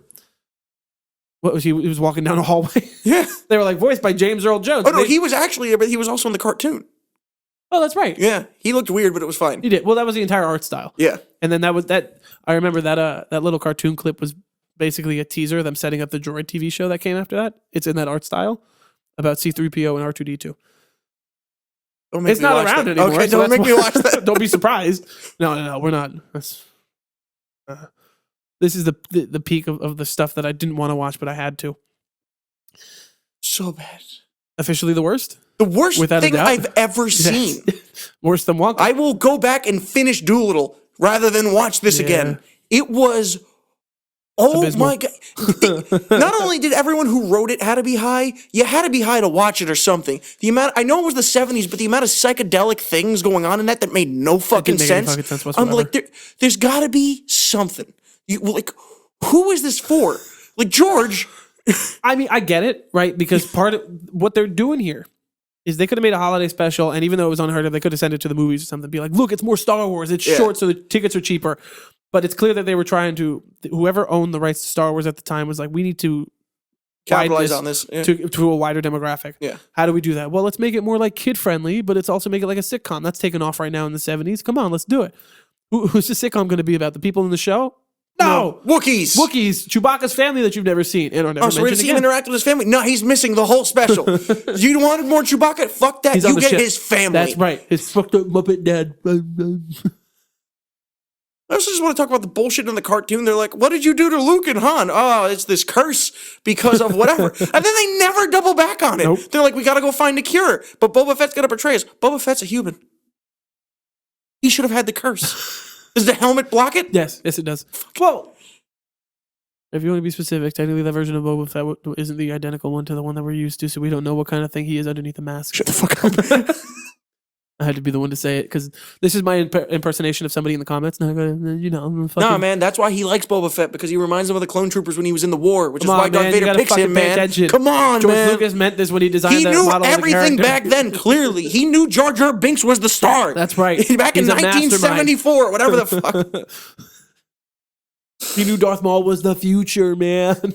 What was he? He was walking down a hallway. Yeah. They were like voiced by James Earl Jones. Oh no, he was actually, but he was also in the cartoon. Oh, that's right. Yeah, he looked weird, but it was fine. He did. Well, that was the entire art style. Yeah. And then that was that. I remember that that little cartoon clip was basically a teaser of them setting up the Droid TV show that came after that. It's in that art style about C-3PO and R2-D2. Don't make It's me not watch around that. anymore. Okay, so don't that's make me why- watch that. Don't be surprised. No, we're not. This is the peak of the stuff that I didn't want to watch, but I had to. So bad. Officially the worst? The worst Without a thing doubt. I've ever seen. Worse than Wonka. I will go back and finish Doolittle rather than watch this again. It was, oh Abysmal. my God. Not only did everyone who wrote it had to be high, you had to be high to watch it or something. The amount, I know it was the 70s, but the amount of psychedelic things going on in that made no fucking didn't make any sense. fucking sense I'm whatsoever. like, there's got to be something. Like, who is this for? Like, George. I mean, I get it, right? Because part of what they're doing here is they could have made a holiday special, and even though it was unheard of, they could have sent it to the movies or something. Be like, look, it's more Star Wars. It's short, so the tickets are cheaper. But it's clear that they were trying to. Whoever owned the rights to Star Wars at the time was like, we need to capitalize on this to a wider demographic. Yeah. How do we do that? Well, let's make it more like kid friendly, but it's also make it like a sitcom. That's taken off right now in the 70s. Come on, let's do it. Who's the sitcom going to be about? The people in the show? No. Wookiees. Chewbacca's family that you've never seen. And never So we're going to see him interact with his family? No, he's missing the whole special. You wanted more Chewbacca? Fuck that. You get his family. That's right. His fucked up Muppet dad. I also just want to talk about the bullshit in the cartoon. They're like, what did you do to Luke and Han? Oh, it's this curse because of whatever. And then they never double back on it. Nope. They're like, we got to go find a cure. But Boba Fett's got to portray us. Boba Fett's a human. He should have had the curse. Does the helmet block it? Yes, it does. Well, if you want to be specific, technically that version of Boba Fett isn't the identical one to the one that we're used to, so we don't know what kind of thing he is underneath the mask. Shut the fuck up. I had to be the one to say it because this is my impersonation of somebody in the comments. No, man, that's why he likes Boba Fett, because he reminds him of the clone troopers when he was in the war, which is why Darth man, Vader picks him, man. Come on, George man. Lucas meant this when he designed that model. model. He knew everything back then, clearly. He knew Jar Jar Binks was the star. That's right. Back in 1974, whatever the fuck. He knew Darth Maul was the future, man.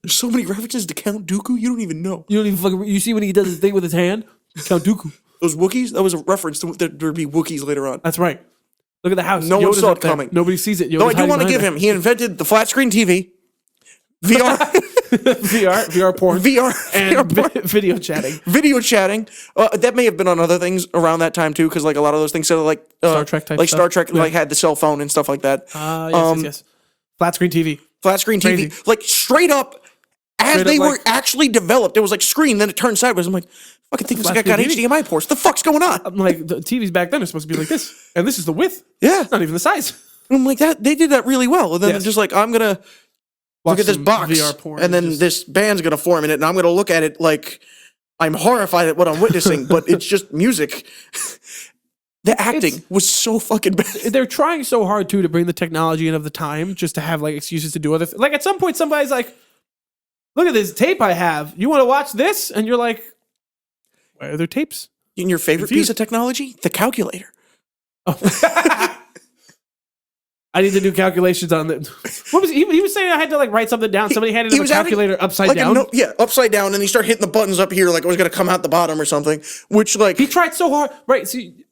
There's so many references to Count Dooku, you don't even know. You don't even fucking. You see when he does his thing with his hand? Count Dooku. Those Wookiees? That was a reference to there would be Wookiees later on. That's right. Look at the house. No one saw it coming. Nobody sees it. Though I do want to give him. He invented the flat screen TV, VR, VR porn, and video chatting. Video chatting. That may have been on other things around that time too, because like a lot of those things, so like Star Trek type, like stuff. Star Trek, like had the cell phone and stuff like that. Yes. Flat screen TV. Flat screen TV, Crazy. like straight up. As they were actually developed, it was like screen, then it turned sideways. I'm like, fucking think this guy got HDMI ports. The fuck's going on? I'm like, the TVs back then are supposed to be like this, and this is the width. Yeah, it's not even the size. And I'm like, that they did that really well. And then they're just like, I'm gonna look at this box, VR porn and then this band's gonna form in it, and I'm gonna look at it like I'm horrified at what I'm witnessing, but it's just music. The acting was so fucking bad. They're trying so hard too to bring the technology in of the time, just to have like excuses to do other things. Like at some point, somebody's like, look at this tape I have. You want to watch this? And you're like, why are there tapes? In your favorite piece of technology? The calculator. Oh. I need to do calculations on the. What was he was saying? I had to like write something down. Somebody handed him a calculator upside down. Upside down, and he started hitting the buttons up here like it was going to come out the bottom or something. Which like he tried so hard. Right. See,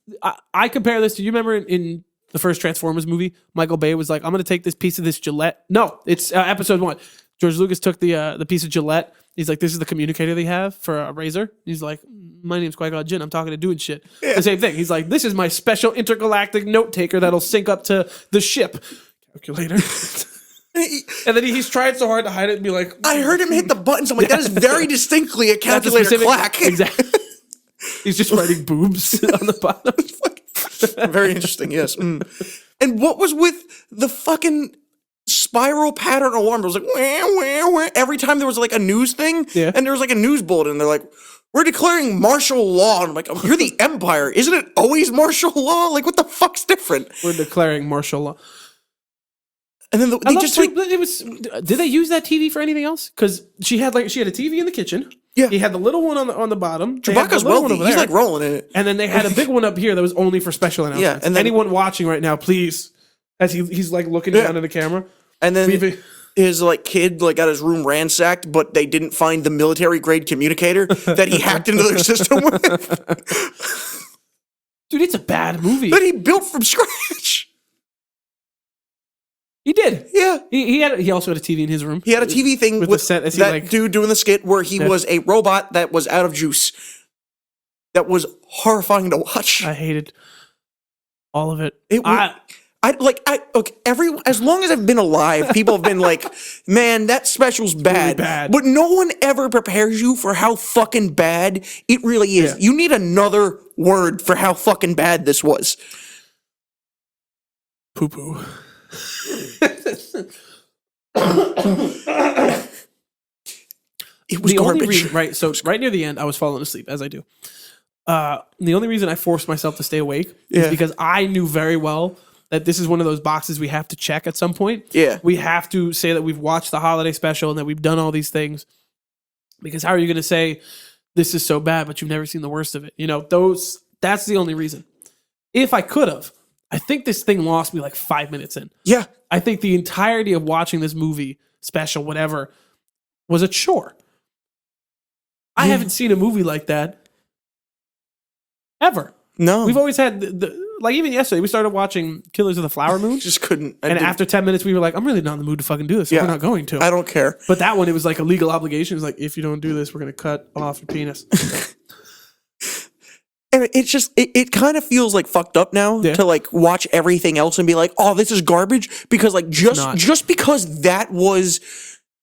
I compare this to, you remember in the first Transformers movie, Michael Bay was like, I'm going to take this piece of this Gillette. No, it's episode 1. George Lucas took the piece of Gillette. He's like, this is the communicator they have for a razor. He's like, my name's Qui-Gon Jinn. I'm talking to dude shit. Yeah. The same thing. He's like, this is my special intergalactic note taker that'll sync up to the ship. Calculator. And then he's tried so hard to hide it and be like, I heard him hit the buttons. I'm like, that is very distinctly a calculator clack. Exactly. He's just writing boobs on the bottom. Very interesting, yes. And what was with the fucking spiral pattern alarm? It was like, wah, wah, wah. Every time there was like a news thing, and there was like a news bulletin, they're like, we're declaring martial law. And I'm like, oh, you're the Empire. Isn't it always martial law? Like, what the fuck's different? We're declaring martial law. And then did they use that TV for anything else? Because she had a TV in the kitchen. Yeah. He had the little one on the bottom. Chewbacca's wealthy. He's like rolling in it. And then they had a big one up here that was only for special announcements. Yeah, and then, anyone watching right now, please, as he's like looking down at the camera. And then his like kid like got his room ransacked, but they didn't find the military grade communicator that he hacked into their system with. Dude, it's a bad movie. That he built from scratch. He did. Yeah. He also had a TV in his room. He had a TV thing with the set as that dude doing the skit where he was a robot that was out of juice. That was horrifying to watch. I hated all of it. As long as I've been alive, people have been like, man, that special's bad. Really bad. But no one ever prepares you for how fucking bad it really is. Yeah. You need another word for how fucking bad this was. Poo-poo. It was garbage. Right, so right near the end, I was falling asleep, as I do. The only reason I forced myself to stay awake is because I knew very well that this is one of those boxes we have to check at some point. Yeah. We have to say that we've watched the holiday special and that we've done all these things. Because how are you going to say this is so bad, but you've never seen the worst of it? You know, that's the only reason. If I could have, I think this thing lost me like 5 minutes in. Yeah. I think the entirety of watching this movie, special, whatever, was a chore. I haven't seen a movie like that ever. No. We've always had like even yesterday we started watching Killers of the Flower Moon. Just couldn't. And after 10 minutes we were like, I'm really not in the mood to fucking do this. So we're not going to. I don't care. But that one, it was like a legal obligation. It's like, if you don't do this, we're going to cut off your penis. And it's just, it kind of feels like fucked up now to like watch everything else and be like, oh, this is garbage. Because like just because that was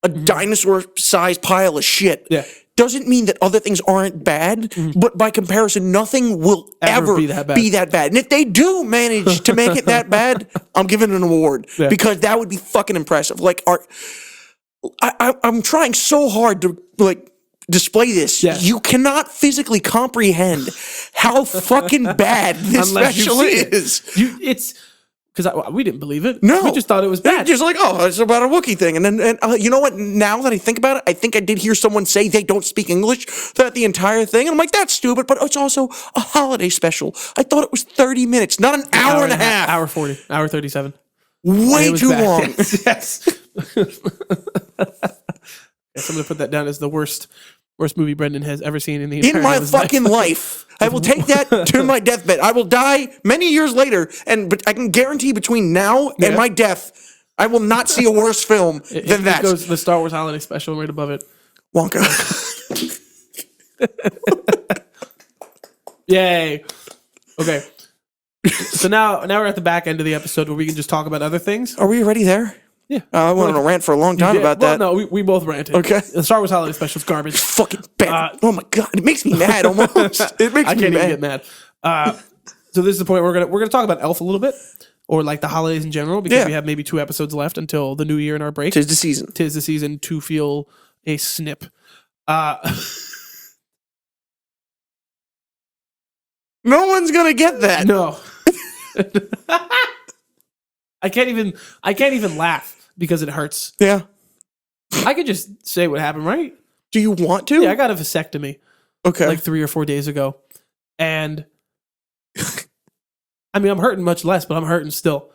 a dinosaur-sized pile of shit doesn't mean that other things aren't bad. But by comparison, nothing will ever be that bad. And if they do manage to make it that bad, I'm giving an award because that would be fucking impressive. Like, I'm trying so hard to like display this. You cannot physically comprehend how fucking bad this special is. It's because we didn't believe it. No, we just thought it was bad. Just like, oh, it's about a Wookiee thing. And then, you know what? Now that I think about it, I think I did hear someone say they don't speak English throughout the entire thing. And I'm like, that's stupid. But it's also a holiday special. I thought it was 30 minutes, not an hour and a half. Hour 40, hour 37. Way too long. Yes. I'm going to put that down as the worst movie Brendan has ever seen in the entire my fucking life. I will take that to my deathbed. I will die many years later, but I can guarantee between now and my death, I will not see a worse film than that. It goes the Star Wars Holiday Special right above it. Wonka. Yay. Okay. So now we're at the back end of the episode where we can just talk about other things. Are we already there? Yeah. I went on a rant for a long time about that. No, we both ranted. Okay. The Star Wars Holiday Special is garbage. It's fucking bad. Oh my God. It makes me mad almost. It makes me mad. I can't even get mad. So this is the point where we're gonna talk about Elf a little bit, or like the holidays in general, because we have maybe 2 episodes left until the new year and our break. Tis the season. Tis the season to feel a snip. No one's gonna get that. No. I can't even laugh because it hurts. Yeah. I could just say what happened, right? Do you want to? Yeah, I got a vasectomy. Okay. Like 3 or 4 days ago. And I mean, I'm hurting much less, but I'm hurting still.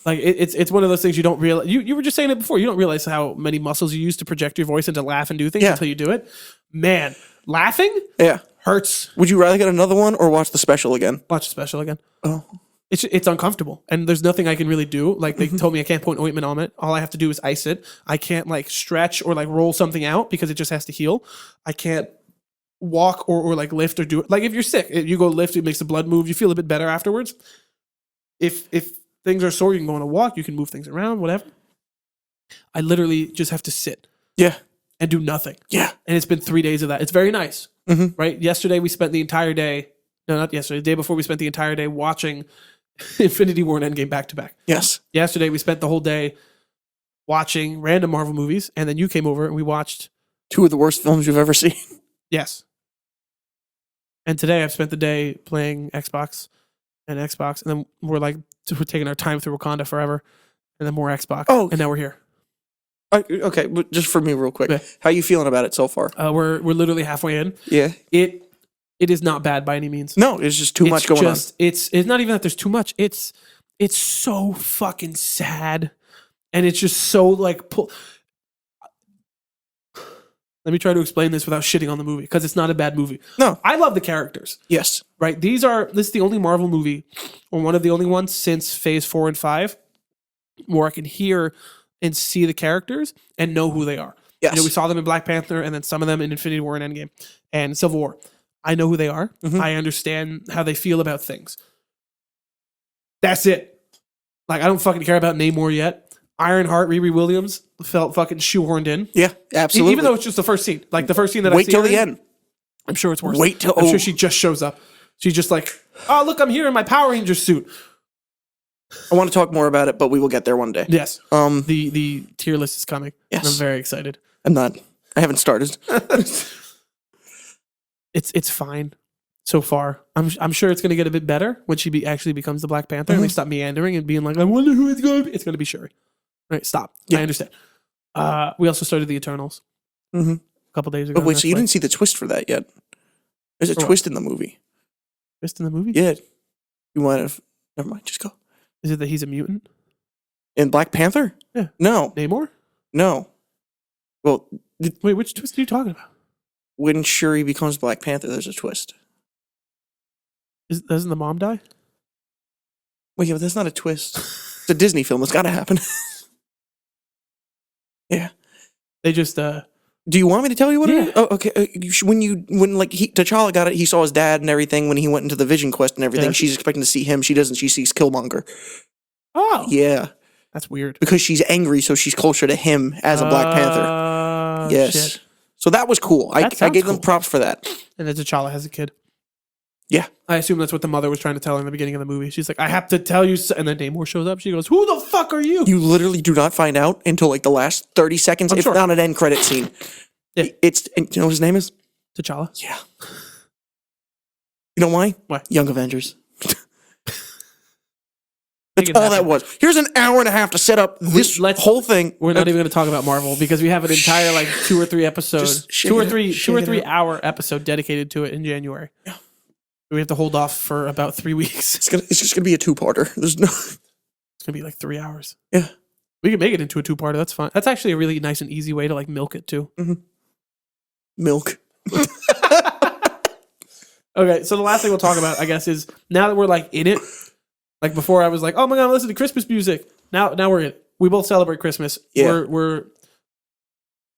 Like it's one of those things you don't realize. You were just saying it before. You don't realize how many muscles you use to project your voice and to laugh and do things until you do it. Man, laughing hurts. Would you rather get another one or watch the special again? Watch the special again. Oh. It's uncomfortable, and there's nothing I can really do. Like, they told me I can't put ointment on it. All I have to do is ice it. I can't like stretch or like roll something out because it just has to heal. I can't walk or like lift or do it. Like, if you're sick, if you go lift, it makes the blood move. You feel a bit better afterwards. If things are sore, you can go on a walk. You can move things around, whatever. I literally just have to sit. Yeah. And do nothing. Yeah. And it's been 3 days of that. It's very nice. Right? Yesterday we spent the entire day. No, not yesterday. The day before we spent the entire day watching Infinity War and Endgame back to back. Yes. Yesterday we spent the whole day watching random Marvel movies, and then you came over and we watched 2 of the worst films you've ever seen. Yes. And today I've spent the day playing Xbox, and then we're taking our time through Wakanda forever, and then more Xbox. Oh, and now we're here. Okay, but just for me, real quick, how you feeling about it so far? We're literally halfway in. Yeah. It is not bad by any means. No, it's just too much going on. It's not even that there's too much. It's so fucking sad, and it's just so like. Let me try to explain this without shitting on the movie, because it's not a bad movie. No, I love the characters. Yes, right. This is the only Marvel movie, or one of the only ones since Phase 4 and 5, where I can hear and see the characters and know who they are. Yes, we saw them in Black Panther, and then some of them in Infinity War and Endgame and Civil War. I know who they are. I understand how they feel about things. That's it. Like, I don't fucking care about Namor yet. Ironheart, Riri Williams felt fucking shoehorned in. Yeah, absolutely. Even though it's just the first scene. Like, the first scene that Wait till the end. I'm sure it's worse. I'm sure she just shows up. She's just like, oh, look, I'm here in my Power Ranger suit. I want to talk more about it, but we will get there one day. Yes. The tier list is coming. Yes. I'm very excited. I'm not. I haven't started. It's fine so far. I'm sure it's going to get a bit better when she actually becomes the Black Panther, and they stop meandering and being like, I wonder who it's going to be. It's going to be Shuri. Right? Stop. Yeah. I understand. We also started the Eternals a couple days ago. Oh, wait, so you didn't see the twist for that yet? There's a twist in the movie. Twist in the movie? Yeah. You might have. Never mind. Just go. Is it that he's a mutant? In Black Panther? Yeah. No. Namor? No. Well, Wait, which twist are you talking about? When Shuri becomes Black Panther, there's a twist. Doesn't the mom die? Wait, yeah, but that's not a twist. It's a Disney film. It's got to happen. Yeah. They just Do you want me to tell you what it is? Oh, okay. When T'Challa got it, he saw his dad and everything. When he went into the Vision Quest and everything, she's expecting to see him. She doesn't. She sees Killmonger. Oh, yeah, that's weird. Because she's angry, so she's closer to him as a Black Panther. Yes. Shit. So that was cool. I gave them props for that. And then T'Challa has a kid. Yeah. I assume that's what the mother was trying to tell her in the beginning of the movie. She's like, I have to tell you. And then Namor shows up. She goes, who the fuck are you? You literally do not find out until like the last 30 seconds, if not an end credit scene. Yeah. You know what his name is? T'Challa. Yeah. You know why? Why? Young Avengers. That's all that was. Here's an hour and a half to set up this whole thing. We're not even going to talk about Marvel because we have an entire like 2 or 3 episodes, 2 or 3 hour episode dedicated to it in January. Yeah. We have to hold off for about 3 weeks. It's just gonna be a 2-parter. There's no. It's gonna be like 3 hours. Yeah. We can make it into a 2-parter. That's fine. That's actually a really nice and easy way to like milk it too. Mm-hmm. Milk. Okay, so the last thing we'll talk about, I guess, is now that we're like in it. Like before, I was like, "Oh my god, I'm listening to Christmas music." Now we're in it. We both celebrate Christmas. Yeah. We're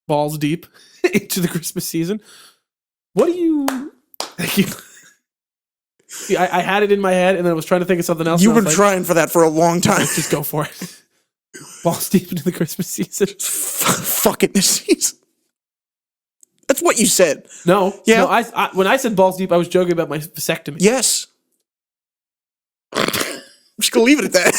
balls deep into the Christmas season. What do you? Thank you. See, I had it in my head, and then I was trying to think of something else. You've been trying for that for a long time. Just go for it. Balls deep into the Christmas season. Fuck it, this season. That's what you said. No. Yeah. No, I when I said balls deep, I was joking about my vasectomy. Yes. I'm just gonna leave it at that.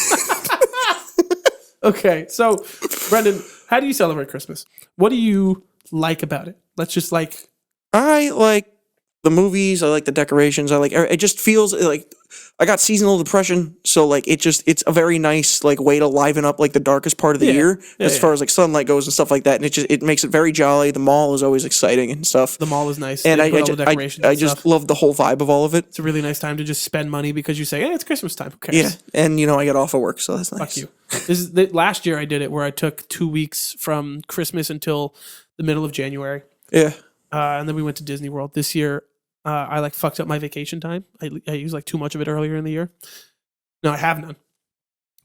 Okay, so Brendan, how do you celebrate Christmas? What do you like about it? Let's just like. I like the movies. I like the decorations. It just feels like I got seasonal depression, so like it's a very nice like way to liven up like the darkest part of the year as far as like sunlight goes and stuff like that. And it makes it very jolly. The mall is always exciting and stuff. The mall is nice, and I just love the whole vibe of all of it. It's a really nice time to just spend money because you say, "Hey, it's Christmas time." Who cares? Yeah, and I get off of work, so that's nice. Fuck you. Last year I did it where I took 2 weeks from Christmas until the middle of January. Yeah, and then we went to Disney World. This year, I like fucked up my vacation time. I used like too much of it earlier in the year. No, I have none.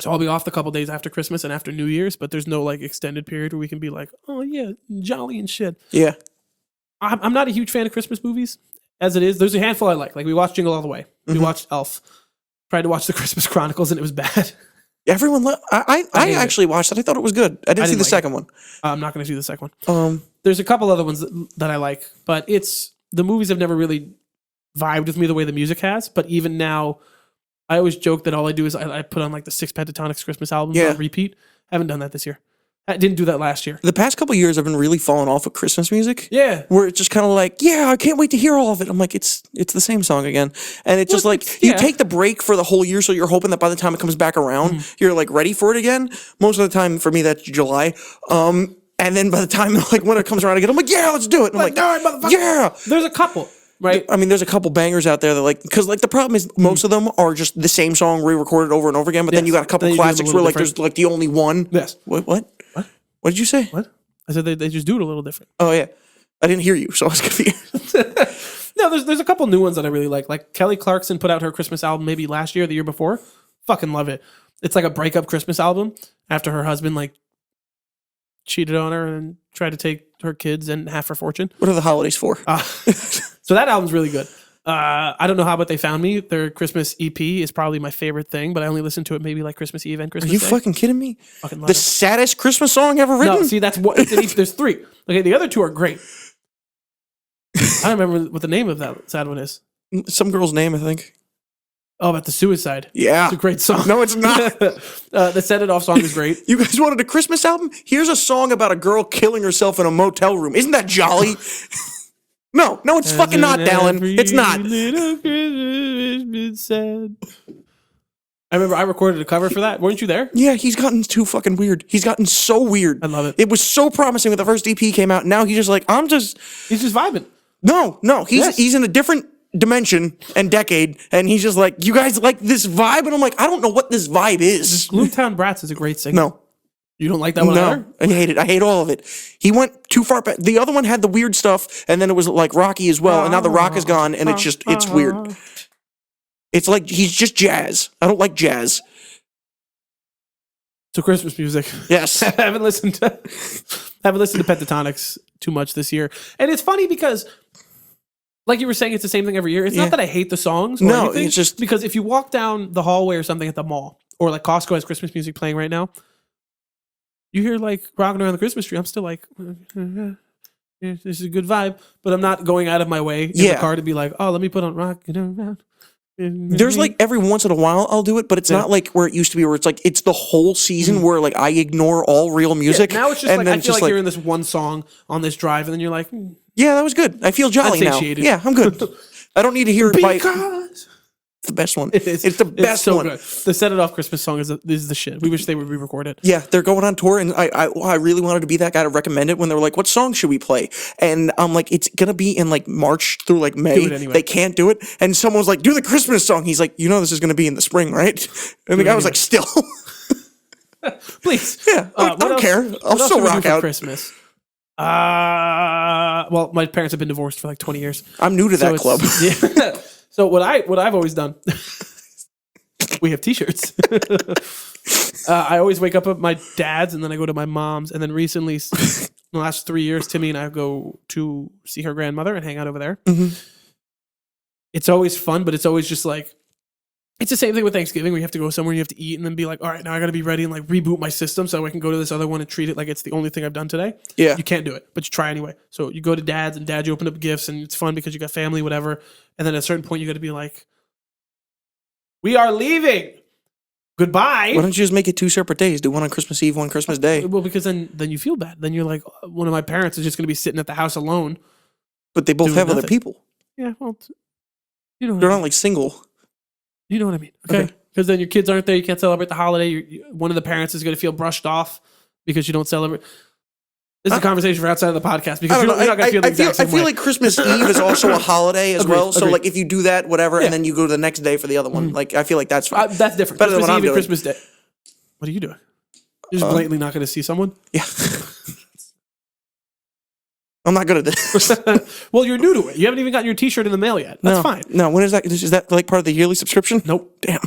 So I'll be off the couple days after Christmas and after New Year's, but there's no like extended period where we can be like, oh yeah, jolly and shit. Yeah. I'm not a huge fan of Christmas movies as it is. There's a handful I like. Like we watched Jingle All the Way. We watched Elf. Tried to watch the Christmas Chronicles and it was bad. Everyone I actually watched it. I thought it was good. I didn't see the second one. I'm not going to see the second one. There's a couple other ones that I like, but the movies have never really vibed with me the way the music has. But even now, I always joke that all I do is I put on like the Six Pentatonics Christmas albums on repeat. I haven't done that this year. I didn't do that last year. The past couple of years, I've been really falling off of Christmas music. Yeah. Where it's just kind of like, I can't wait to hear all of it. I'm like, it's the same song again. And it's just like, you take the break for the whole year, so you're hoping that by the time it comes back around, you're like ready for it again. Most of the time, for me, that's July. And then by the time like when it comes around again, I'm like, let's do it. And I'm like, all right, motherfucker. Yeah. There's a couple. Right. I mean, there's a couple bangers out there that like, because like the problem is most of them are just the same song re-recorded over and over again. But then you got a couple classics where like there's like the only one. Yes. What? What did you say? What? I said they just do it a little different. Oh yeah, I didn't hear you, so I was confused. No, there's a couple new ones that I really like. Like Kelly Clarkson put out her Christmas album maybe last year or the year before. Fucking love it. It's like a breakup Christmas album after her husband like cheated on her and tried to take her kids and half her fortune. What are the holidays for? So that album's really good. I don't know how, but they found me. Their Christmas EP is probably my favorite thing, but I only listen to it maybe like Christmas Eve and Christmas Day. Are you fucking kidding me? Fucking love the it. Saddest Christmas song ever written? No, see, that's what there's 3. Okay, the other 2 are great. I don't remember what the name of that sad one is. Some girl's name, I think. Oh, about the suicide. Yeah. It's a great song. No, it's not. The Set It Off song is great. You guys wanted a Christmas album? Here's a song about a girl killing herself in a motel room. Isn't that jolly? No, it's fucking not, Dallin. It's not. I remember I recorded a cover for that. Weren't you there? Yeah, he's gotten too fucking weird. He's gotten so weird. I love it. It was so promising when the first EP came out. Now he's just like, He's just vibing. No, he's in a different dimension and decade, and he's just like, you guys like this vibe? And I'm like, I don't know what this vibe is. Gloomtown Brats is a great singer. No. You don't like that one either? I hate it. I hate all of it. He went too far back. The other one had the weird stuff, and then it was like Rocky as well, and now the rock is gone, and it's weird. It's like he's just jazz. I don't like jazz. So Christmas music. Yes. I haven't listened to Pentatonics too much this year. And it's funny because, like you were saying, it's the same thing every year. It's not that I hate the songs or anything. It's just because if you walk down the hallway or something at the mall, or like Costco has Christmas music playing right now, you hear like Rocking Around the Christmas Tree. I'm still like, this is a good vibe, but I'm not going out of my way in the car to be like, oh, let me put on Rocking Around. There's like every once in a while I'll do it, but it's not like where it used to be where it's like it's the whole season where like I ignore all real music. Now it's just like I feel like you're in this one song on this drive, and then you're like, yeah, that was good. I feel jolly now. Yeah, I'm good. I don't need to hear it by the best one. It's the best one. Good. The Set It Off Christmas song is the shit. We wish they would re-record it. Yeah, they're going on tour, and I really wanted to be that guy to recommend it when they were like, what song should we play? And I'm like, it's going to be in like March through like May. Do it anyway. They can't do it. And someone was like, do the Christmas song. He's like, you know this is going to be in the spring, right? And the guy was like, still. Please. Yeah, I don't care. I'll still rock out. Christmas. Well, my parents have been divorced for like 20 years. I'm new to that club. Yeah. So what I've always done, we have T-shirts. I always wake up at my dad's and then I go to my mom's. And then recently, in the last 3 years, Timmy and I go to see her grandmother and hang out over there. Mm-hmm. It's always fun, but it's always just like, it's the same thing with Thanksgiving where you have to go somewhere and you have to eat and then be like, all right, now I got to be ready and like reboot my system so I can go to this other one and treat it like it's the only thing I've done today. Yeah. You can't do it, but you try anyway. So you go to dad's and dad, you open up gifts and it's fun because you got family, whatever. And then at a certain point, you got to be like, we are leaving. Goodbye. Why don't you just make it 2 separate days? Do one on Christmas Eve, one Christmas Day. Well, because then you feel bad. Then you're like, one of my parents is just going to be sitting at the house alone. But they both have other people. Yeah, well, you know. They're not like single. You know what I mean? Okay. Because then your kids aren't there. You can't celebrate the holiday. One of the parents is going to feel brushed off because you don't celebrate. This is a conversation for outside of the podcast because you're not going to feel the exact same way. I feel like Christmas Eve is also a holiday as well. So like if you do that, whatever, and then you go to the next day for the other one, like I feel like that's fine. That's different. Better Christmas than what I'm Eve doing. and Christmas Day. What are you doing? You're just blatantly not going to see someone? Yeah. I'm not good at this. Well, you're new to it. You haven't even gotten your T-shirt in the mail yet. That's fine. No, when is that? Is that like part of the yearly subscription? Nope. Damn.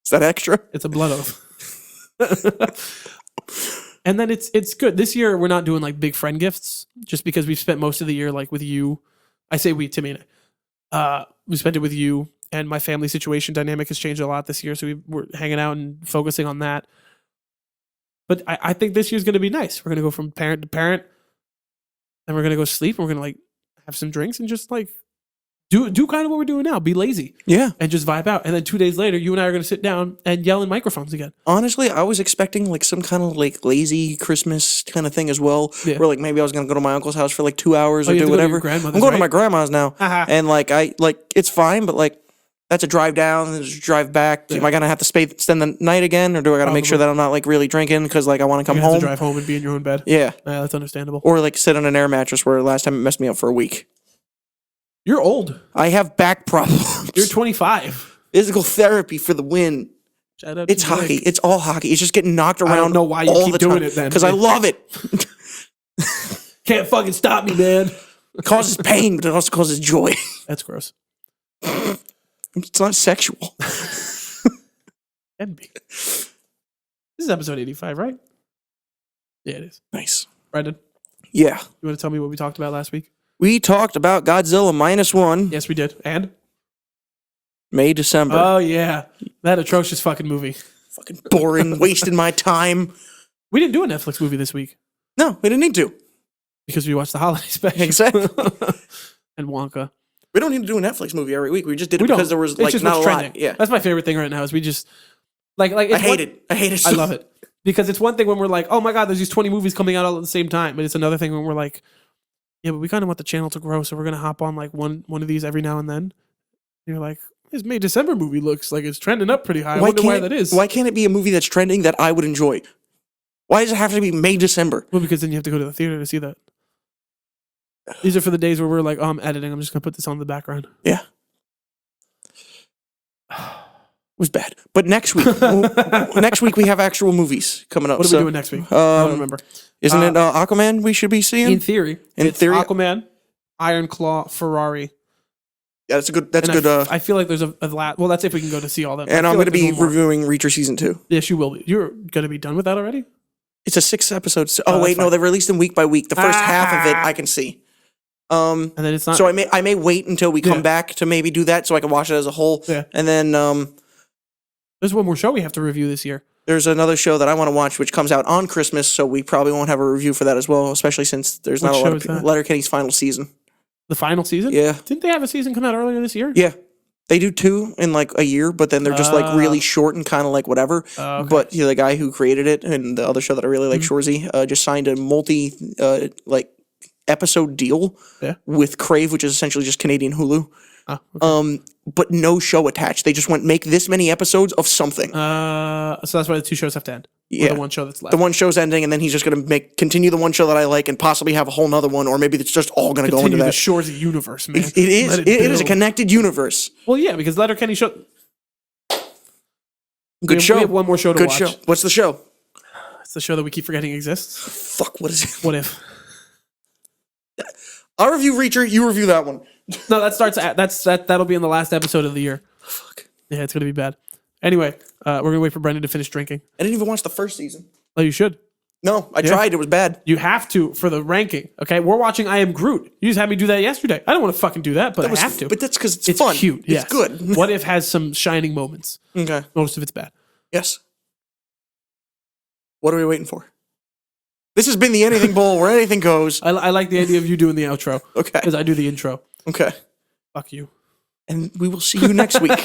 Is that extra? It's a blood oath. And then it's good. This year we're not doing like big friend gifts just because we've spent most of the year like with you. I say we, Timmy and I. We spent it with you, and my family situation dynamic has changed a lot this year, so we're hanging out and focusing on that. But I think this year's going to be nice. We're going to go from parent to parent, and we're going to go sleep, and we're going to like have some drinks and just like do kind of what we're doing now. Be lazy. Yeah. And just vibe out. And then 2 days later, you and I are going to sit down and yell in microphones again. Honestly, I was expecting like some kind of like lazy Christmas kind of thing as well. Yeah. Where like maybe I was going to go to my uncle's house for like 2 hours or do whatever. I'm going to my grandma's now. And like it's fine, but like that's a drive down and just drive back. Yeah. Am I going to have to spend the night again, or do I got to make sure that I'm not like really drinking because like I want to come home? To drive home and be in your own bed. Yeah. That's understandable. Or like sit on an air mattress where last time it messed me up for a week. You're old. I have back problems. You're 25. Physical therapy for the win. Shout out it's hockey. It's all hockey. It's just getting knocked around. I don't know why you keep doing it then. Because I love it. Can't fucking stop me, man. It causes pain, but it also causes joy. That's gross. It's not sexual. Can be. This is episode 85, right? Yeah, it is. Nice. Brendan? Yeah. You want to tell me what we talked about last week? We talked about Godzilla -1. Yes, we did. And? May, December. Oh, yeah. That atrocious fucking movie. Fucking boring, wasting my time. We didn't do a Netflix movie this week. No, we didn't need to. Because we watched the holiday special. Exactly. And Wonka. We don't need to do a Netflix movie every week. We just did it because there was like not a lot. Yeah. That's my favorite thing right now is we just like I hate it. I hate it. I love it. Because it's one thing when we're like, oh my God, there's these 20 movies coming out all at the same time. But it's another thing when we're like, yeah, but we kind of want the channel to grow, so we're gonna hop on like one of these every now and then. And you're like, this May December movie looks like it's trending up pretty high. I wonder why that is. Why can't it be a movie that's trending that I would enjoy? Why does it have to be May December? Well, because then you have to go to the theater to see that. These are for the days where we're like, oh, I'm editing. I'm just gonna put this on the background. Yeah. was bad. But next week, next week we have actual movies coming up. What are we doing next week? I don't remember. Isn't it Aquaman we should be seeing? In theory. In theory, Aquaman, Iron Claw, Ferrari. Yeah, that's a good. That's and good. I feel like there's a lot. Well, that's if we can go to see all that. And I'm going to be reviewing Reacher season 2. Yes, you will be. You're going to be done with that already? It's a 6 episode. Oh wait, no, they released them week by week. The first half of it I can see. And then it's not. So I may wait until we come back to maybe do that, so I can watch it as a whole. Yeah. And then there's one more show we have to review this year. there's another show that I want to watch, which comes out on Christmas, so we probably won't have a review for that as well, especially since there's not a lot of Letterkenny's final season. The final season? Yeah. Didn't they have a season come out earlier this year? Yeah. They do 2 in like a year, but then they're just like really short and kind of like whatever. Okay. But the guy who created it and the other show that I really like, Shorzy, just signed a multi like episode deal with Crave, which is essentially just Canadian Hulu. Okay. But no show attached. They just went make this many episodes of something. So that's why the 2 shows have to end. Yeah, or the one show that's left. The one show's ending, and then he's just going to continue the one show that I like, and possibly have a whole nother one, or maybe it's just all going to go into that. The Shorzy universe, man. It is. It is a connected universe. Well, yeah, because Letterkenny show. Good show. We have one more show to watch. Good show. What's the show? It's the show that we keep forgetting exists. Fuck. What is it? What if? I'll review Reacher. You review that one. No, that starts at that'll be in the last episode of the year. Fuck. Yeah, it's gonna be bad. Anyway, we're gonna wait for Brendan to finish drinking. I didn't even watch the first season. Oh, you should. No, I tried. It was bad. You have to for the ranking. Okay, we're watching I Am Groot. You just had me do that yesterday. I don't want to fucking do that, but I have to. But that's because it's fun. It's cute. Yes. It's good. What If has some shining moments. Okay. Most of it's bad. Yes. What are we waiting for? This has been the Anything Bowl, where anything goes. I like the idea of you doing the outro. Okay. Because I do the intro. Okay. Fuck you. And we will see you next week.